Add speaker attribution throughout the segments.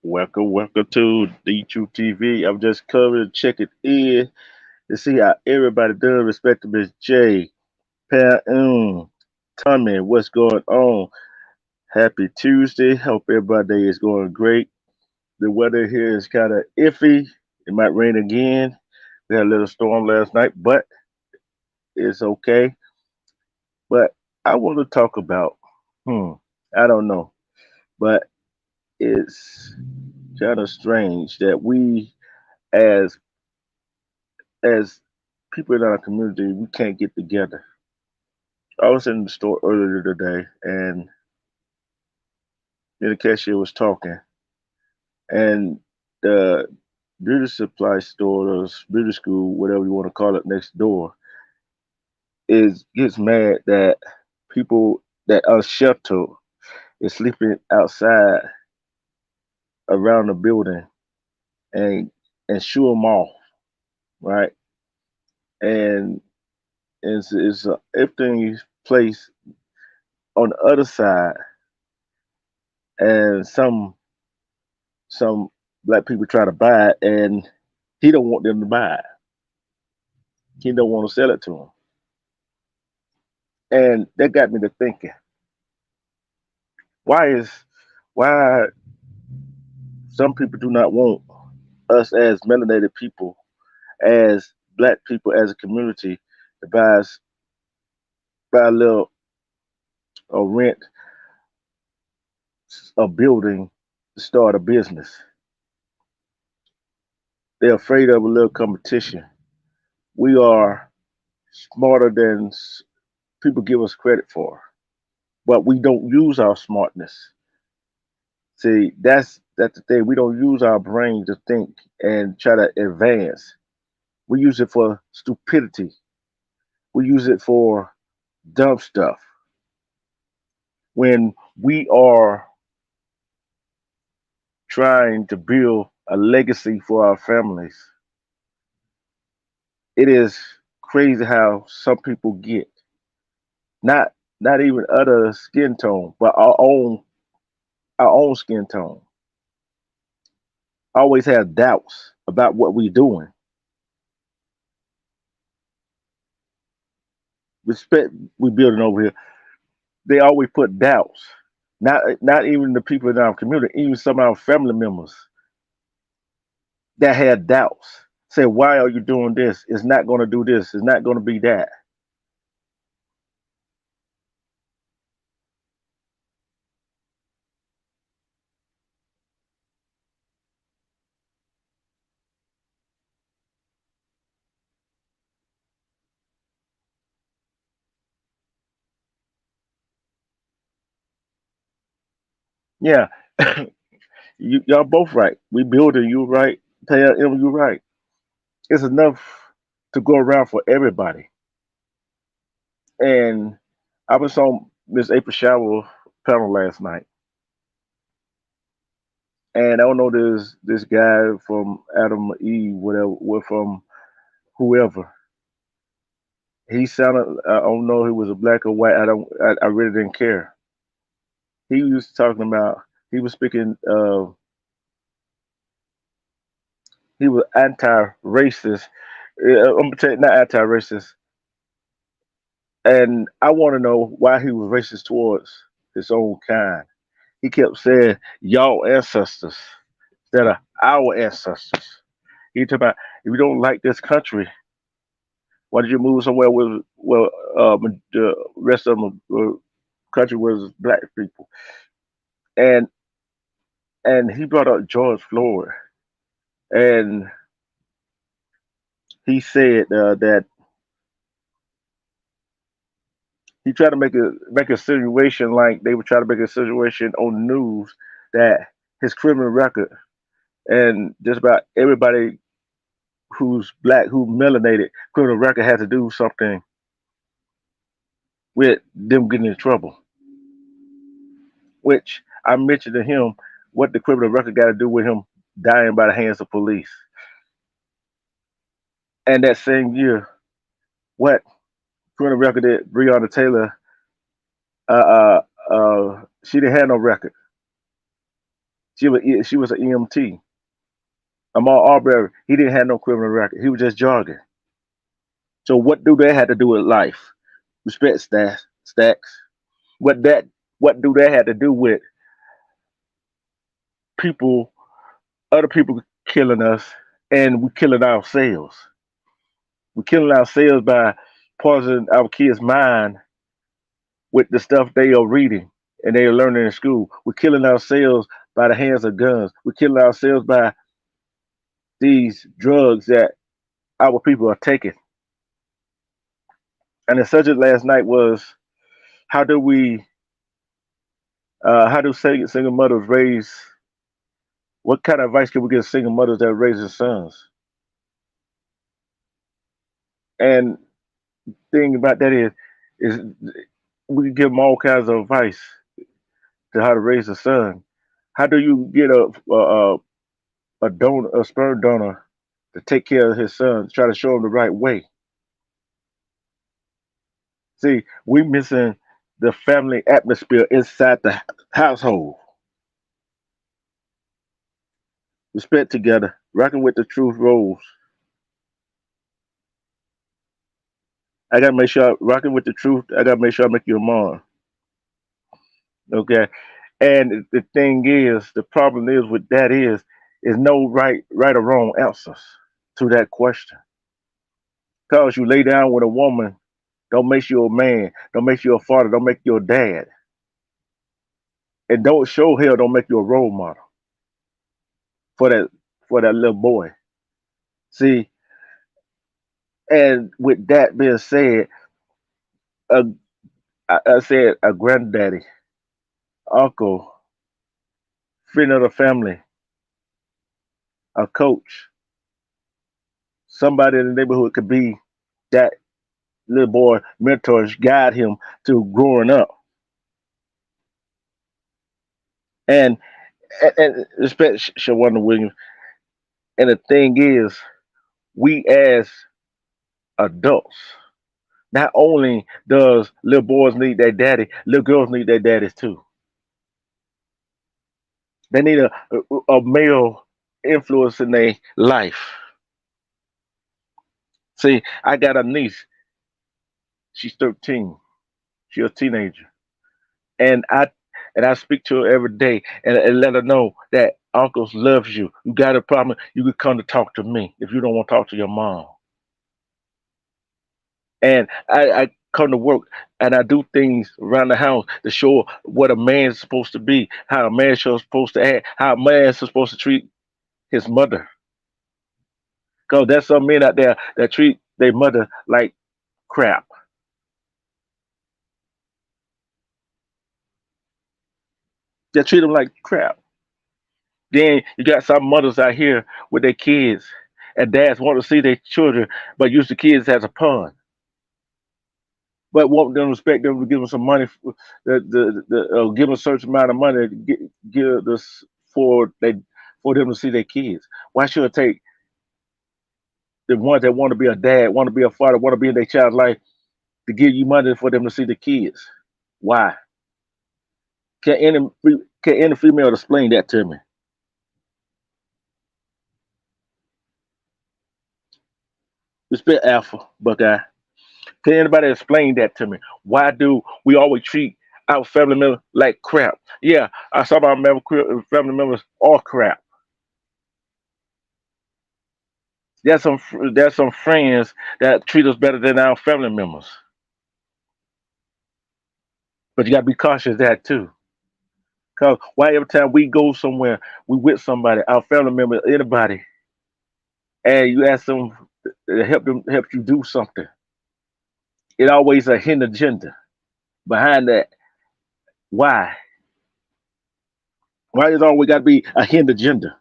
Speaker 1: Welcome to D2 TV. I'm just coming to check it in to see how everybody doing, respecting Miss J, Pat, Tommy, what's going on? Happy Tuesday. Hope everybody is going great. The weather here is kind of iffy. It might rain again. We had a little storm last night, but it's okay. But I want to talk about, hmm, I don't know, but it's kind of strange that we as as people in our community, we can't get together. I was in the store earlier today, and the cashier was talking, and the beauty supply store, or beauty school, whatever you want to call it, next door, is gets mad that people that are sheltered is sleeping outside around the building and shoo them off, right? And everything placed on the other side, and some black people try to buy it, and he don't want them to buy it. He don't want to sell it to them, and that got me to thinking: why is why some people do not want us as melanated people, as black people, as a community, to buy a little or rent a building to start a business. They're afraid of a little competition. We are smarter than people give us credit for, but we don't use our smartness. See, that's the thing. We don't use our brain to think and try to advance. We use it for stupidity. We use it for dumb stuff. When we are trying to build a legacy for our families, it is crazy how some people get. Not not even other skin tone, but our own skin tone. Always have doubts about what we're doing. Respect we building over here. They always put doubts. Not even the people in our community, even some of our family members that had doubts. Say, why are you doing this? It's not going to do this. It's not going to be that. Yeah, y'all both right. We building you right. Tell him you right. It's enough to go around for everybody. And I was on Miss April Shower panel last night, and I don't know this guy from Adam E. whatever, from whoever. He sounded. I don't know if he was a black or white. I really didn't care. He was talking about. He was speaking. He was anti-racist. I'm gonna tell you, not anti-racist. And I want to know why he was racist towards his own kind. He kept saying y'all ancestors instead of our ancestors. He talked about if you don't like this country, why did you move somewhere where the rest of the country was black people? And he brought up George Floyd, and he said that he tried to make a situation like they were trying to make a situation on the news that his criminal record and just about everybody who's black, who melanated, criminal record had to do something with them getting in trouble. Which I mentioned to him what the criminal record got to do with him dying by the hands of police. And that same year, what criminal record did Breonna Taylor? She didn't have no record. She was an EMT. Amar Arbery, he didn't have no criminal record. He was just jogging. So what do they have to do with life? Respect stacks. What that what do they have to do with people, other people killing us, and we killing ourselves? We're killing ourselves by poisoning our kids' mind with the stuff they are reading and they are learning in school. We're killing ourselves by the hands of guns. We're killing ourselves by these drugs that our people are taking. And the subject last night was how do we, how do single mothers raise? What kind of advice can we give single mothers that raise sons? And thing about that is we can give them all kinds of advice to how to raise a son. How do you get a sperm donor to take care of his son, try to show him the right way? See, we missing the family atmosphere inside the household. Respect together, rocking with the truth rolls. I gotta make sure rocking with the truth. I gotta make sure I make you a mom. Okay, and the thing is, the problem is with that is no right or wrong answers to that question. Cause you lay down with a woman, don't make you a man, don't make you a father, don't make you a dad, and don't show hell, don't make you a role model for that little boy. See, and with that being said, a, I said a granddaddy, uncle, friend of the family, a coach, somebody in the neighborhood could be that little boy mentors, guide him to growing up. And and respect Shawanda Williams. And the thing is, we as adults, not only does little boys need their daddy, little girls need their daddies too. They need a male influence in their life. See, I got a niece. She's 13. She's a teenager, and I speak to her every day and let her know that uncles loves you. You got a problem, you can come to talk to me if you don't want to talk to your mom. And I come to work and I do things around the house to show what a man's supposed to be, how a man's supposed to act, how a man's supposed to treat his mother. Because there's some men out there that treat their mother like crap. They treat them like crap. Then you got some mothers out here with their kids, and dads want to see their children, but use the kids as a pawn. But want them to respect them to give them some money, give them a certain amount of money to give this for them to see their kids. Why should it take the ones that want to be a dad, want to be a father, want to be in their child's life to give you money for them to see the kids? Why? Can any female explain that to me? Respect Alpha Buckeye. Can anybody explain that to me? Why do we always treat our family members like crap? Yeah, some of our family members are crap. There's some friends that treat us better than our family members. But you gotta be cautious of that too. Cause why every time we go somewhere, we with somebody, our family member, anybody, and you ask them to help you do something. It always a hidden agenda behind that. Why? Why is always got to be a hidden agenda?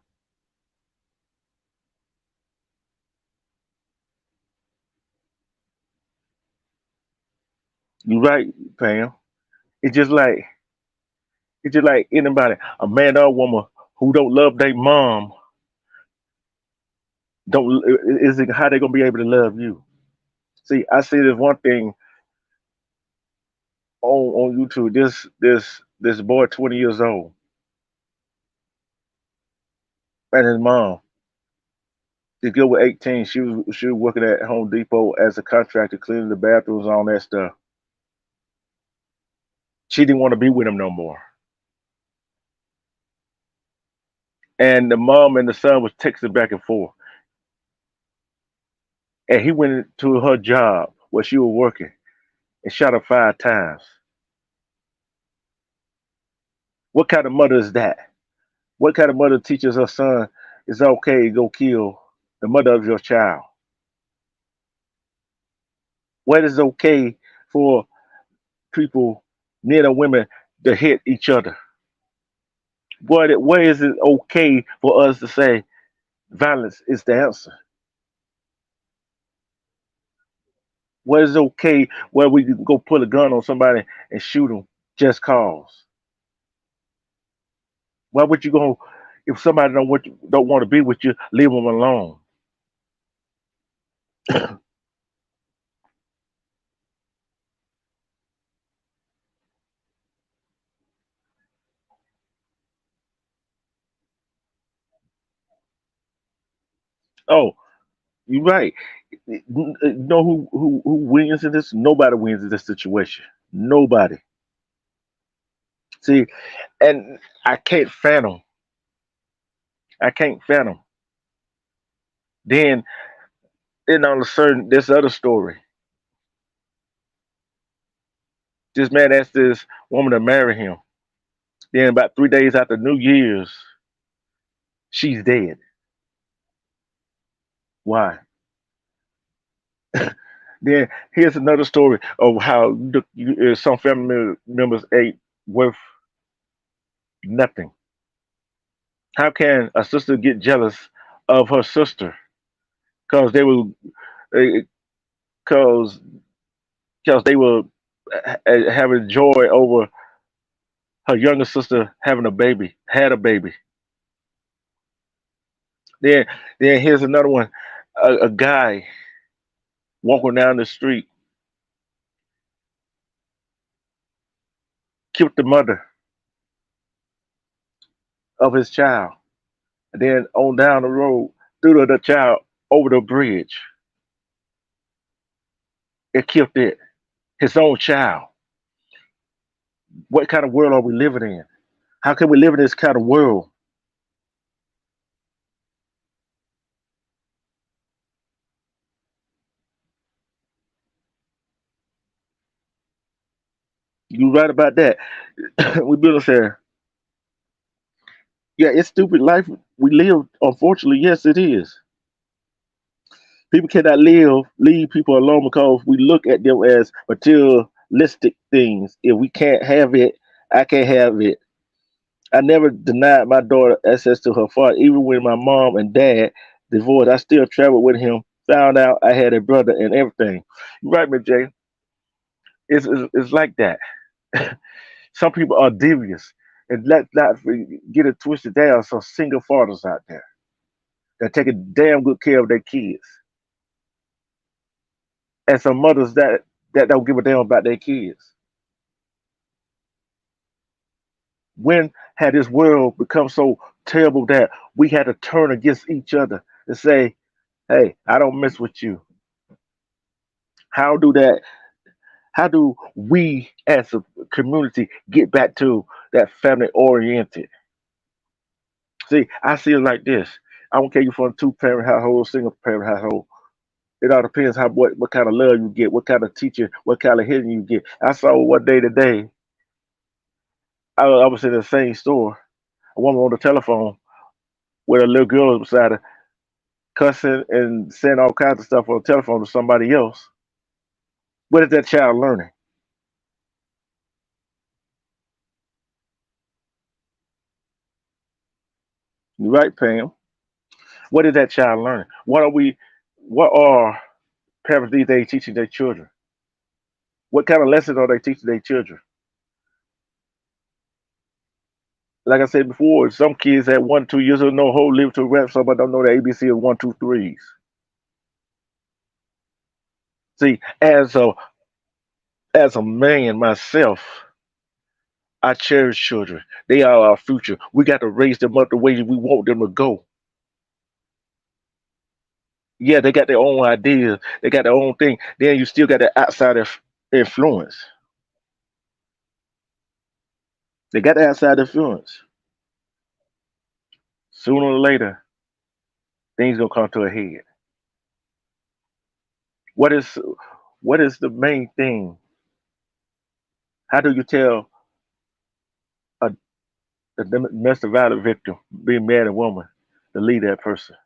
Speaker 1: You right, Pam. It's just like it's just like anybody, a man or a woman who don't love their mom, don't is it how they gonna be able to love you? See, I see this one thing on YouTube. This boy, 20 years old. and his mom. The girl was 18. She was working at Home Depot as a contractor, cleaning the bathrooms and all that stuff. She didn't want to be with him no more. And the mom and the son was texting back and forth. And he went to her job where she was working and shot her 5 times. What kind of mother is that? What kind of mother teaches her son it's okay to go kill the mother of your child? What is okay for people, men and women, to hit each other? Where is it okay for us to say violence is the answer? Where is it okay where we can go put a gun on somebody and shoot them just cause? Why would you go if somebody don't want to be with you, leave them alone? Oh, you're right. You know who wins in this? Nobody wins in this situation. Nobody. See, and I can't fathom. I can't fathom. Then all of a sudden, this other story. This man asked this woman to marry him. Then about 3 days after New Year's, she's dead. Why? Then here's another story of how some family members ate worth nothing. How can a sister get jealous of her sister because because they were having joy over her younger sister having a baby, had a baby. Then here's another one, a guy walking down the street killed the mother of his child, and then on down the road threw the child over the bridge. It killed it, his own child. What kind of world are we living in? How can we live in this kind of world? You right about that. We build say, yeah, it's stupid life we live. Unfortunately, yes, it is. People cannot leave people alone because we look at them as materialistic things. If we can't have it, I can't have it. I never denied my daughter access to her father, even when my mom and dad divorced. I still traveled with him. Found out I had a brother and everything. You're right, Miss J. It's like that. Some people are devious, and let's not get it twisted. There are some single fathers out there that take a damn good care of their kids, and some mothers that don't give a damn about their kids. When had this world become so terrible that we had to turn against each other and say, "Hey, I don't mess with you"? How do that? How do we as a community get back to that family oriented? See, I see it like this. I don't care you from a two-parent household, single parent household. It all depends what kind of love you get, what kind of teacher, what kind of healing you get. I saw one day today. I was in the same store. A woman on the telephone with a little girl beside her, cussing and saying all kinds of stuff on the telephone to somebody else. What is that child learning? You right, Pam? What is that child learning? What are we? What are parents these days teaching their children? What kind of lessons are they teaching their children? Like I said before, some kids at 1, 2 years old know whole live to rap. Somebody don't know the ABC of 1, 2, 3s. See, as a man myself, I cherish children. They are our future. We got to raise them up the way we want them to go. Yeah, they got their own ideas. They got their own thing. Then you still got that outside influence. They got the outside influence. Sooner or later, things gonna come to a head. What is what is the main thing? How do you tell a, a domestic violence victim, being man and woman, to leave that person?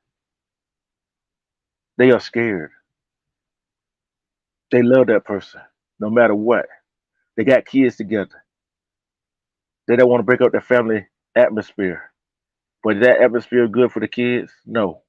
Speaker 1: They are scared. They love that person, no matter what. They got kids together. They don't want to break up their family atmosphere. But is that atmosphere good for the kids? No.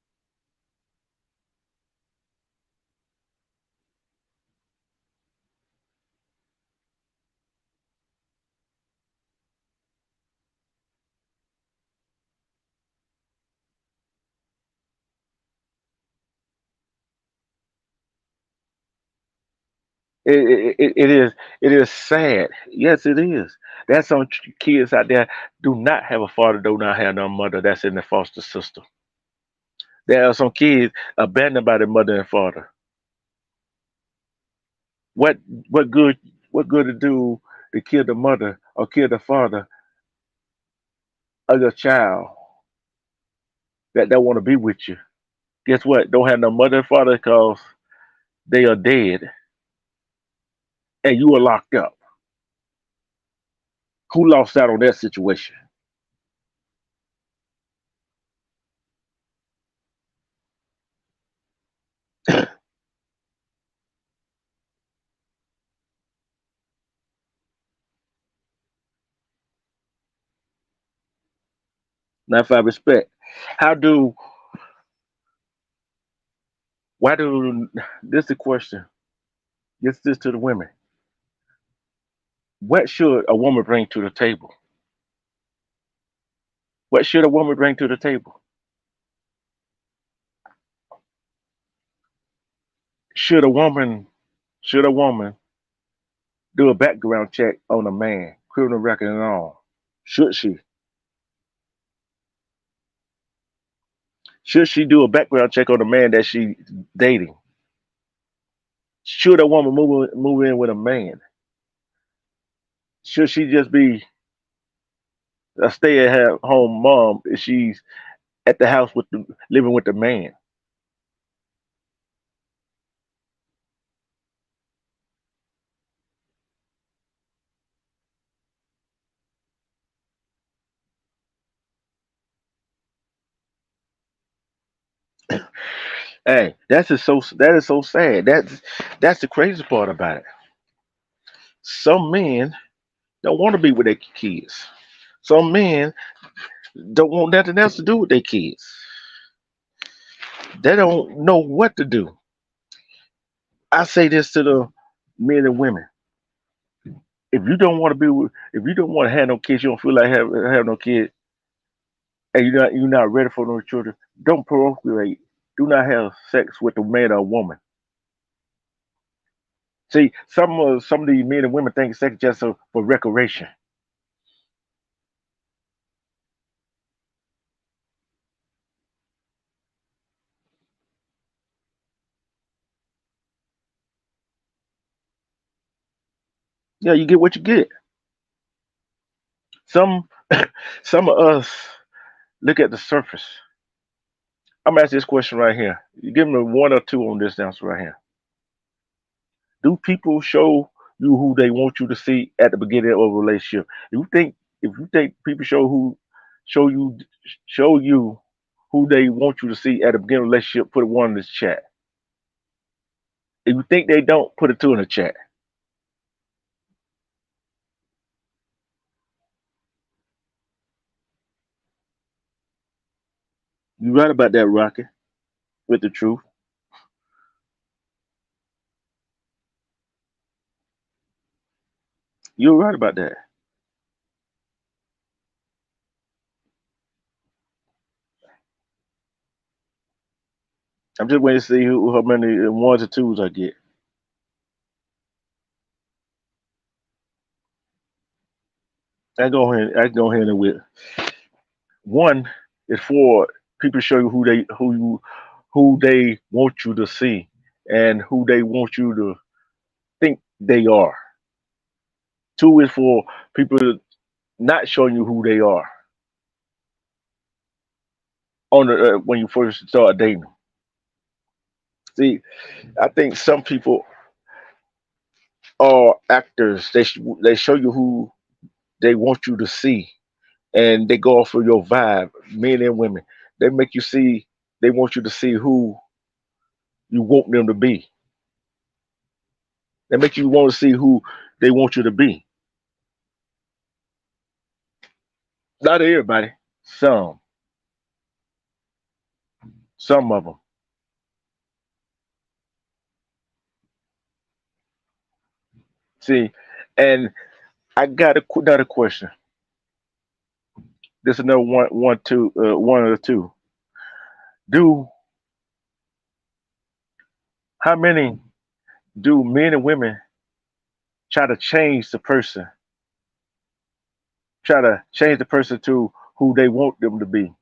Speaker 1: It is sad. Yes, it is. There's some kids out there do not have a father, do not have no mother that's in the foster system. There are some kids abandoned by their mother and father. What what good what good to do to kill the mother or kill the father of your child that don't want to be with you? Guess what? Don't have no mother and father because they are dead and you are locked up. Who lost out on that situation? Now, if I respect, how do why do this is the question? Gets this to the women. What should a woman bring to the table? What should a woman bring to the table? Should a woman should a woman do a background check on a man, criminal record and all? Should she? Should she do a background check on the man that she dating? Should a woman move in with a man? Should she just be a stay at home mom if she's at the house with the living with the man? Hey, that is so sad. That's the crazy part about it. Some men don't want to be with their kids. Some men don't want nothing else to do with their kids. They don't know what to do. I say this to the men and women. If you don't want to be with, if you don't want to have no kids, you don't feel like have no kids, and you're not ready for no children, don't procreate. Do not have sex with a man or a woman. See, some of these men and women think sex just for recreation. Yeah, you get what you get. Some some of us look at the surface. I'm gonna ask this question right here. You give me one or two on this answer right here. Do people show you who they want you to see at the beginning of a relationship? If you think people show you who they want you to see at the beginning of a relationship, put one in this chat. If you think they don't, put a two in the chat. You right about that, Rocky, with the truth. You're right about that. I'm just waiting to see how many ones or twos I get. I can go ahead and with one is for people to show you who they want you to see and who they want you to think they are. Two is for people not showing you who they are on the when you first start dating them. See, I think some people are actors. They show you who they want you to see, and they go off of your vibe, men and women. They make you see. They want you to see who you want them to be. They make you want to see who they want you to be. Not everybody. Some. Some of them. See, and I got another question. This is another one or two. Do how many do men and women try to change the person, try to change the person to who they want them to be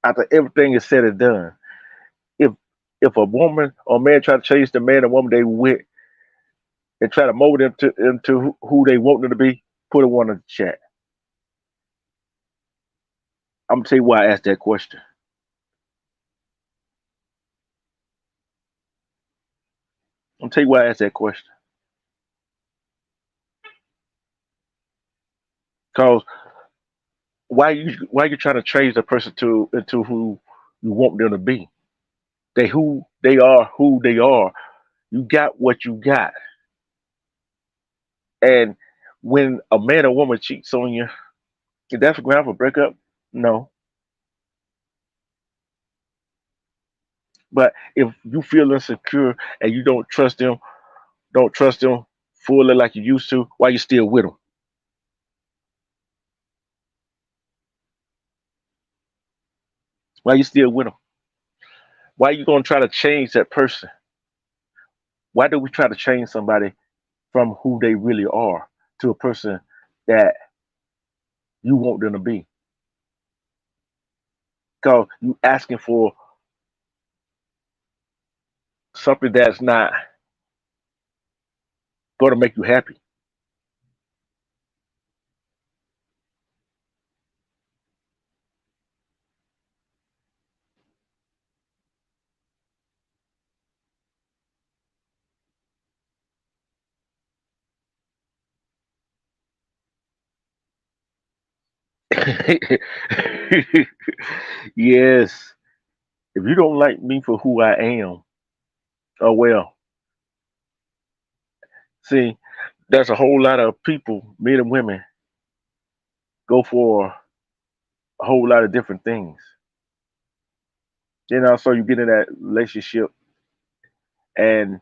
Speaker 1: after everything is said and done? If if a woman or man try to change the man or woman they with and try to mold them into who they want them to be, put a one in the chat. I'm gonna tell you why I asked that question. I'm gonna tell you why I asked that question. Cause why you trying to change the person to into who you want them to be? They are who they are. You got what you got. And when a man or woman cheats on you, is that for ground for breakup? No. But if you feel insecure and you don't trust them fully like you used to, why you still with them? Why you still with them? Why you gonna try to change that person? Why do we try to change somebody from who they really are to a person that you want them to be? Because you asking for something that's not going to make you happy. Yes. If you don't like me for who I am, oh well. See, there's a whole lot of people, men and women, go for a whole lot of different things. So you get in that relationship and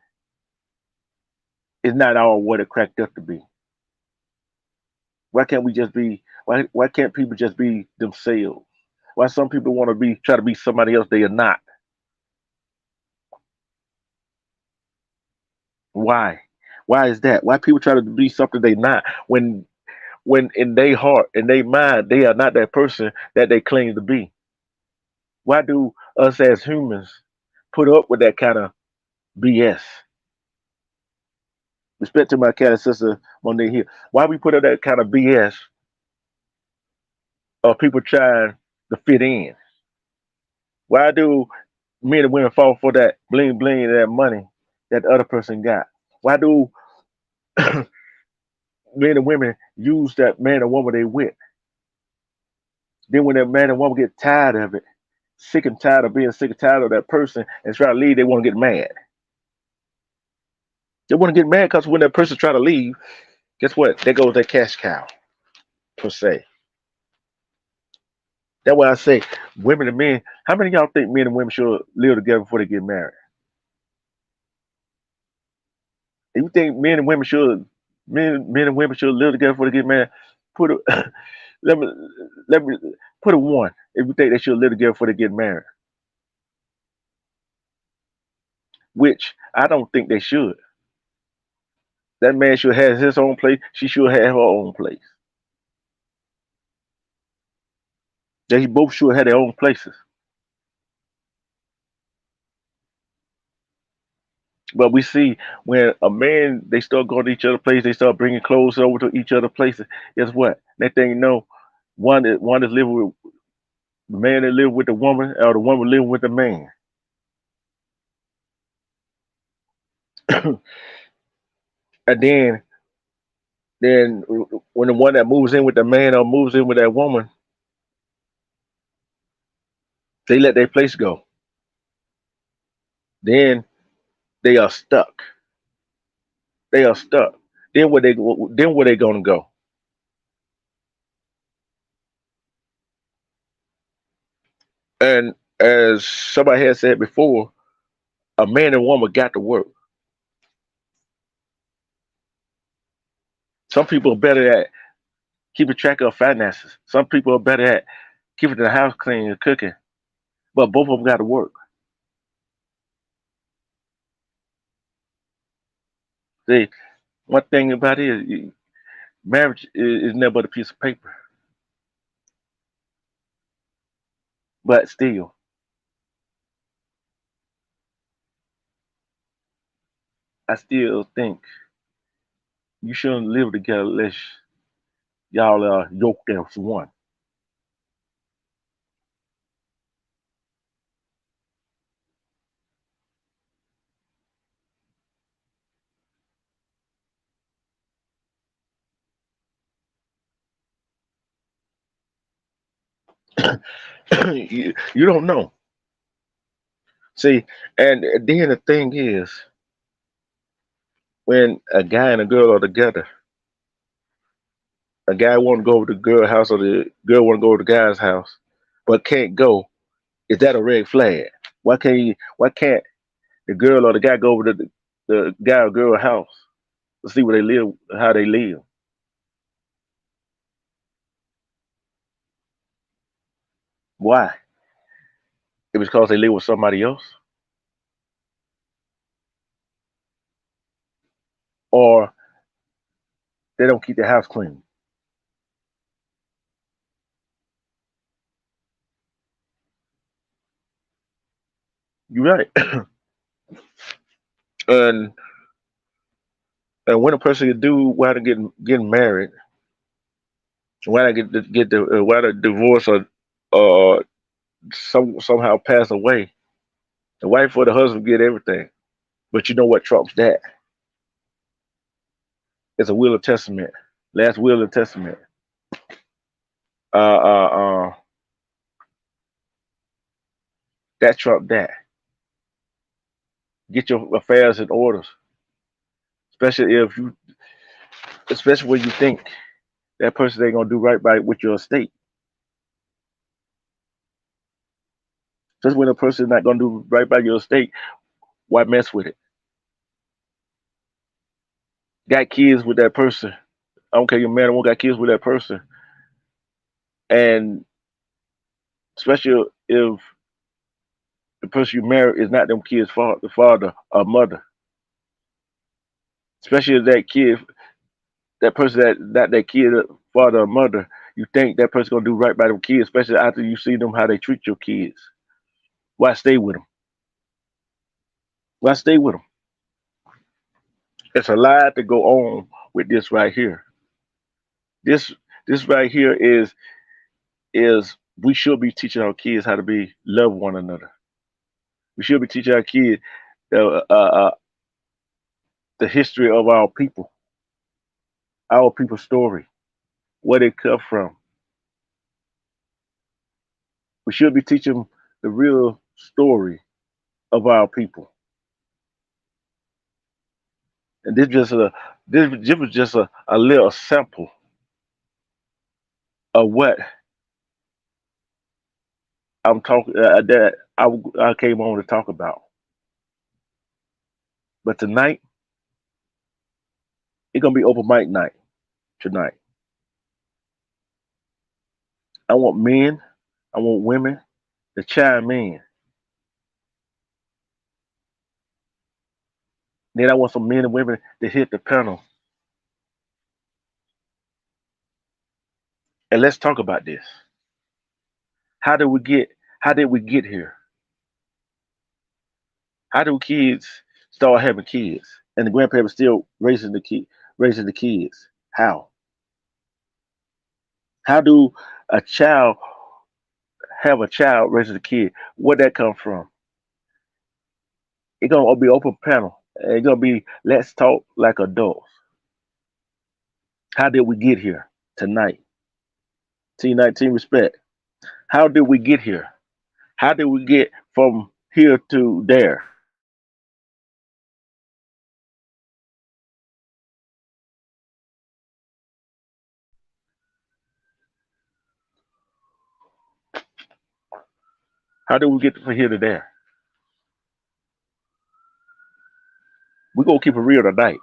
Speaker 1: it's not all what it cracked up to be. Why can't we just be why can't people just be themselves? Why some people want to be try to be somebody else they are not? Why? Why is that? Why people try to be something they not when in their heart, in their mind, they are not that person that they claim to be? Why do us as humans put up with that kind of BS? Respect to my cat and sister Monday here. Why we put up that kind of BS of people trying to fit in? Why do men and women fall for that bling bling and that money that the other person got? Why do men and women use that man or woman they with? Then when that man and woman get tired of it, sick and tired of being sick and tired of that person and try to leave, they want to get mad. They want to get mad because when that person try to leave, guess what? There goes that cash cow, per se. That's why I say women and men, how many of y'all think men and women should live together before they get married? If you think men and women should live together before they get married, put a let me let me put a one if you think they should live together before they get married. Which I don't think they should. That man should have his own place. She should have her own place. They both should have their own places. But we see when a man they start going to each other places, they start bringing clothes over to each other places. Guess what? Next thing you know, one is living with the man that live with the woman, or the woman living with the man. And then when the one that moves in with the man or moves in with that woman, they let their place go. Then they are stuck. They are stuck. Then where they gonna go? And as somebody had said before, a man and woman got to work. Some people are better at keeping track of finances. Some people are better at keeping the house clean and cooking. But both of them got to work. See, one thing about it is marriage is never but a piece of paper. But still, I still think you shouldn't live together unless y'all are yoked as one. You don't know. See, and then the thing is, when a guy and a girl are together, a guy want to go to the girl house or the girl want to go to the guy's house, but can't go. Is that a red flag? Why can't the girl or the guy go over to the guy or girl house to see where they live, how they live? Why? It was because they live with somebody else, or they don't keep their house clean. You're right. and and when a person do why to getting married, why to get the why to divorce or somehow pass away, the wife or the husband get everything. But you know what trumps that? It's a will and testament. Last will and testament. Uh, uh, uh, that trump that. Get your affairs in orders, especially if you, especially when you think that person ain't gonna do right by with your estate. Just when a person not gonna do right by your estate, why mess with it? Got kids with that person. I don't care your man or woman got kids with that person, and especially if the person you marry is not them kids' father or mother. Especially if that person that not that kid father or mother, you think that person gonna do right by them kids, especially after you see them how they treat your kids. Why stay with them? Why stay with them? It's a lot to go on with this right here. This this right here is we should be teaching our kids how to be love one another. We should be teaching our kids uh, uh, uh, the history of our people's story, where they come from. We should be teaching the real story of our people. And this was just a little sample of what I'm talking that I came on to talk about. But tonight it's gonna be open mic night tonight. I want men, I want women to chime in. Then I want some men and women to hit the panel and let's talk about this. How did we get? How did we get here? How do kids start having kids, and the grandparents still raising the kids? How? How do a child have a child raising a kid? Where that come from? It's gonna be open panel. It's gonna be let's talk like adults. How did we get here tonight? T19 respect. How did we get here? How did we get from here to there? How did we get from here to there? We're gonna keep it real tonight.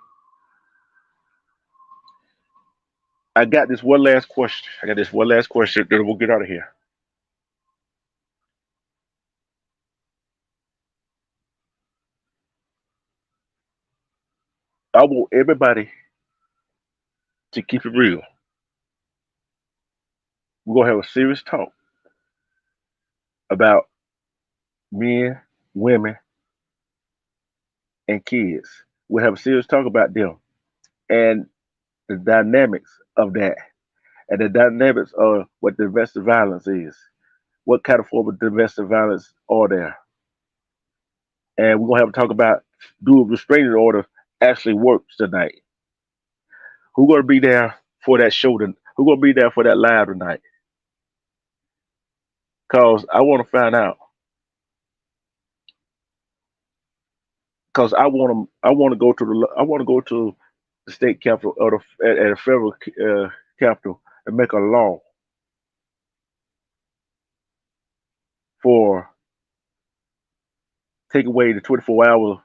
Speaker 1: I got this one last question. I got this one last question, then we'll get out of here. I want everybody to keep it real. We're gonna have a serious talk about men, women, and kids. We'll have a serious talk about them and the dynamics of that, and the dynamics of what domestic violence is. What kind of form of domestic violence are there? And we're gonna have to talk about do a restraining order actually works tonight. Who's gonna be there for that show? Who's gonna be there for that live tonight? Cause I want to find out. Cause I want to go to I want to go to the state capital or at a federal capital and make a law for take away the 24 hours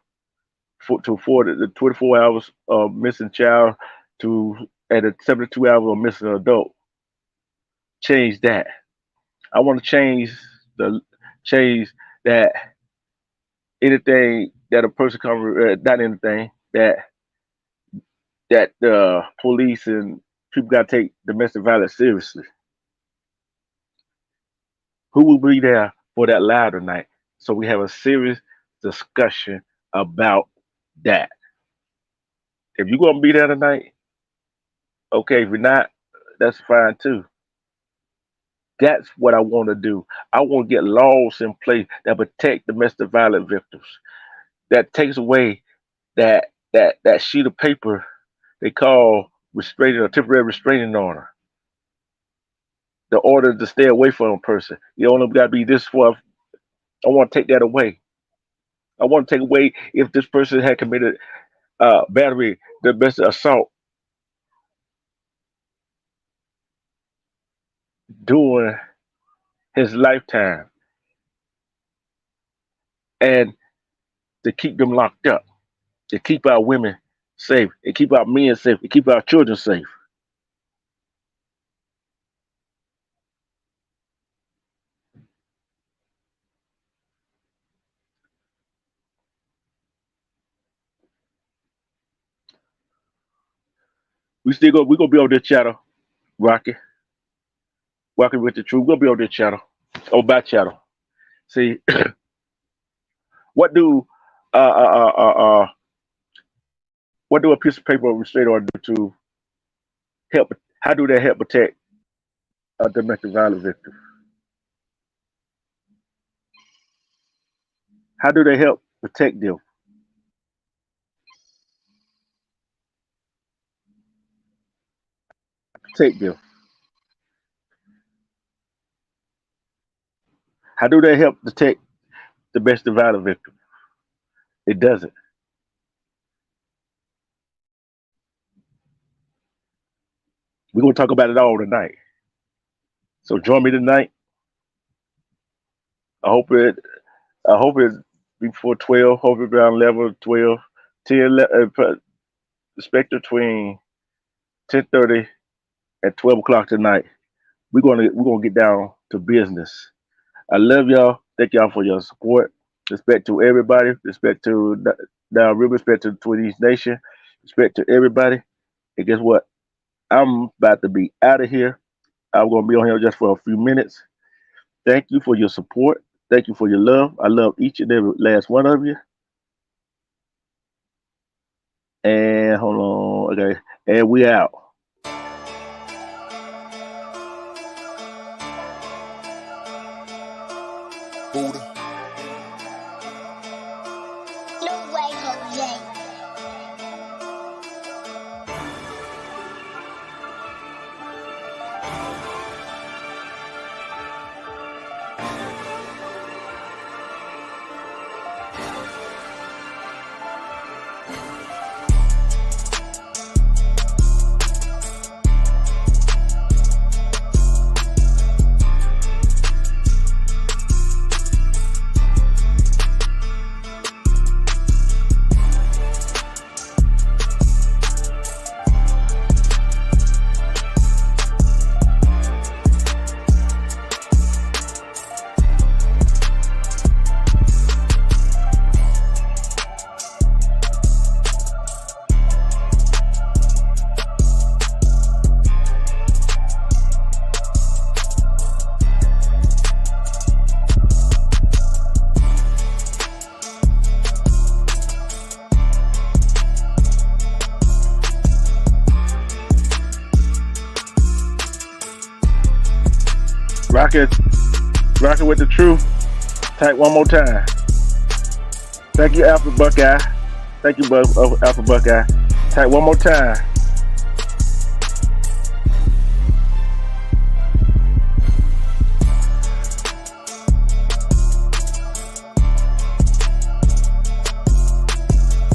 Speaker 1: for the 24 hours of missing child to at a 72 hours of missing adult. Change that. I want to the change that anything that a person can not anything that the police and people got to take domestic violence seriously. Who will be there for that live tonight? So we have a serious discussion about that. If you're gonna be there tonight, okay. If you're not, that's fine too. That's what I want to do. I want to get laws in place that protect domestic violence victims. That takes away that sheet of paper they call restraining or temporary restraining order. The order to stay away from a person. You only got to be this far. I want to take that away. I want to take away if this person had committed battery, domestic assault during his lifetime, and to keep them locked up, to keep our women safe, to keep our men safe, to keep our children safe. We gonna be on this channel, Rocky, Rocky with the truth. We're gonna be on this channel, on my channel. See, what do uh, uh, uh, uh, uh, what do a piece of paper or restraint order do to help? How do they help protect a domestic violence victim? How do they help protect them? Protect them. How do they help protect the domestic violence victim? It doesn't. We're gonna talk about it all tonight. So join me tonight. I hope it. I hope it's before 12. Hope it's around 11, 12, 10, 11, expect between 10:30 and 12 o'clock tonight. We're gonna get down to business. I love y'all. Thank y'all for your support. Respect to everybody. Respect to Down River. Respect to Twin East Nation. Respect to everybody. And guess what? I'm about to be out of here. I'm gonna be on here just for a few minutes. Thank you for your support. Thank you for your love. I love each and every last one of you. And hold on, okay. And we out.
Speaker 2: Buddha. No way, Jose.
Speaker 1: Rock it with the truth. Type one more time. Thank you, Alpha Buckeye. Thank you, Alpha Buckeye. Type one more time.